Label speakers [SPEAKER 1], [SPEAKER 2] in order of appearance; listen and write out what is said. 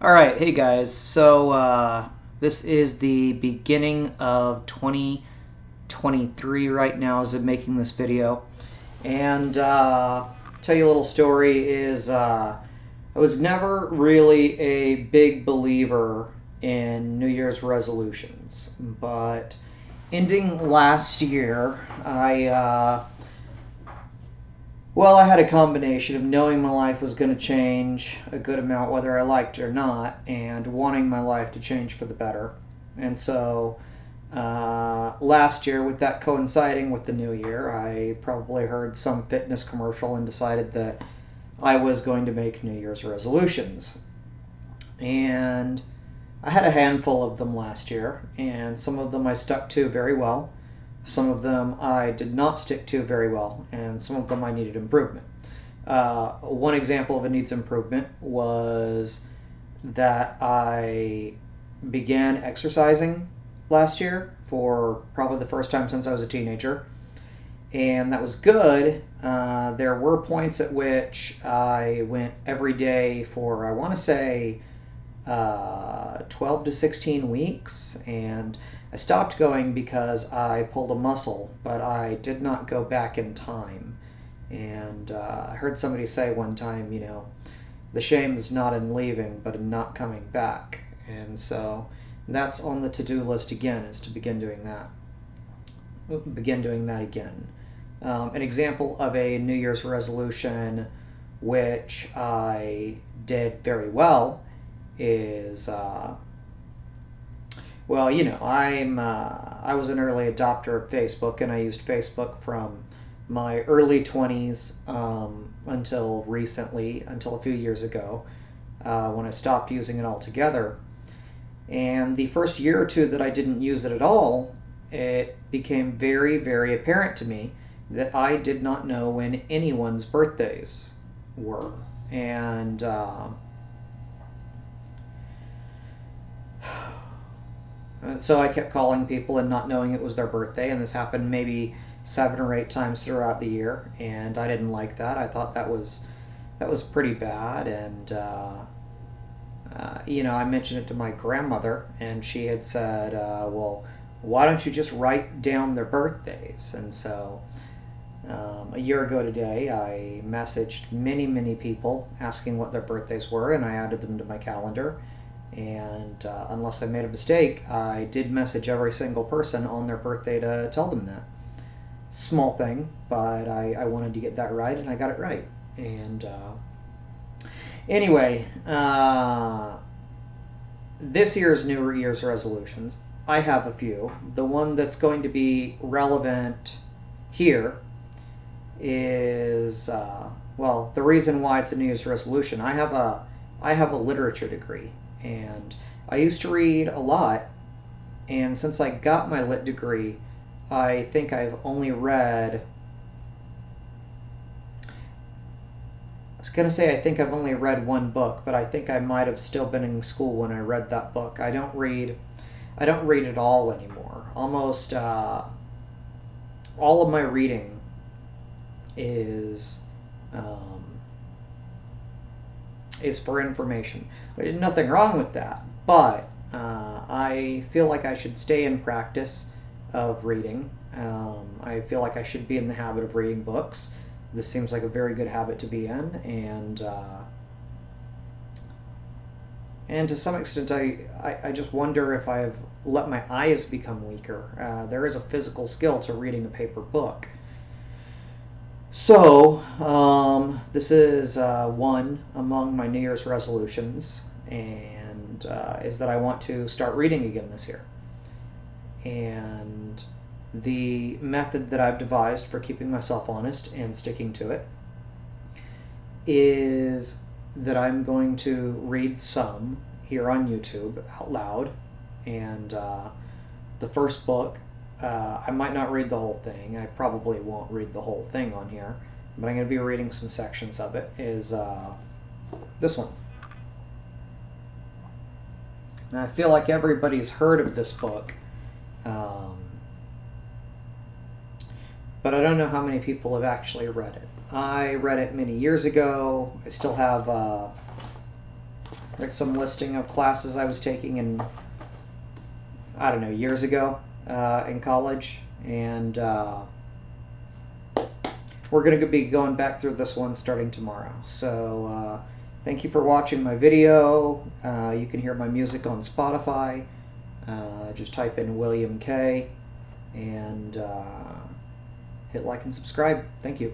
[SPEAKER 1] All right, hey guys. This is the beginning of 2023 right now as I'm making this video, and tell you a little story. I was never really a big believer in New Year's resolutions, but ending last year, I had a combination of knowing my life was going to change a good amount, whether I liked it or not, and wanting my life to change for the better. And so last year, with that coinciding with the new year, I probably heard some fitness commercial and decided that I was going to make New Year's resolutions. And I had a handful of them last year, and some of them I stuck to very well. Some of them I did not stick to very well, and some of them I needed improvement. One example of a needs improvement was that I began exercising last year for probably the first time since I was a teenager, and that was good. There were points at which I went every day for, I want to say, 12 to 16 weeks, and I stopped going because I pulled a muscle, but I did not go back in time. And I heard somebody say one time, the shame is not in leaving, but in not coming back. And so that's on the to-do list again, is to begin doing that. Again. An example of a New Year's resolution which I did very well is I was an early adopter of Facebook, and I used Facebook from my early 20s until recently, until a few years ago, when I stopped using it altogether. And the first year or two that I didn't use it at all, it became very, very apparent to me that I did not know when anyone's birthdays were. And so I kept calling people and not knowing it was their birthday, and this happened maybe 7 or 8 times throughout the year, and I didn't like that. I thought that was pretty bad, and I mentioned it to my grandmother, and she had said, "Well, why don't you just write down their birthdays?" And so a year ago today, I messaged many, many people asking what their birthdays were, and I added them to my calendar. And unless I made a mistake, I did message every single person on their birthday to tell them that. Small thing, but I wanted to get that right, and I got it right. And anyway, this year's New Year's resolutions, I have a few. The one that's going to be relevant here is, the reason why it's a New Year's resolution. I have a literature degree, and I used to read a lot, and since I got my lit degree, I think I've only read, I was going to say I think I've only read one book, but I think I might have still been in school when I read that book. I don't read at all anymore. Almost all of my reading is for information. There's nothing wrong with that, but I feel like I should stay in practice of reading. I feel like I should be in the habit of reading books. This seems like a very good habit to be in, and to some extent I just wonder if I've let my eyes become weaker. There is a physical skill to reading a paper book. So, this is one among my New Year's resolutions, and is that I want to start reading again this year. And the method that I've devised for keeping myself honest and sticking to it is that I'm going to read some here on YouTube out loud, and the first book, I might not read the whole thing. I probably won't read the whole thing on here, but I'm going to be reading some sections of it, is this one. And I feel like everybody's heard of this book, but I don't know how many people have actually read it. I read it many years ago. I still have like some listing of classes I was taking in, I don't know, years ago in college, and we're going to be going back through this one starting tomorrow. So thank you for watching my video. You can hear my music on Spotify. Just type in William K and hit like and subscribe. Thank you.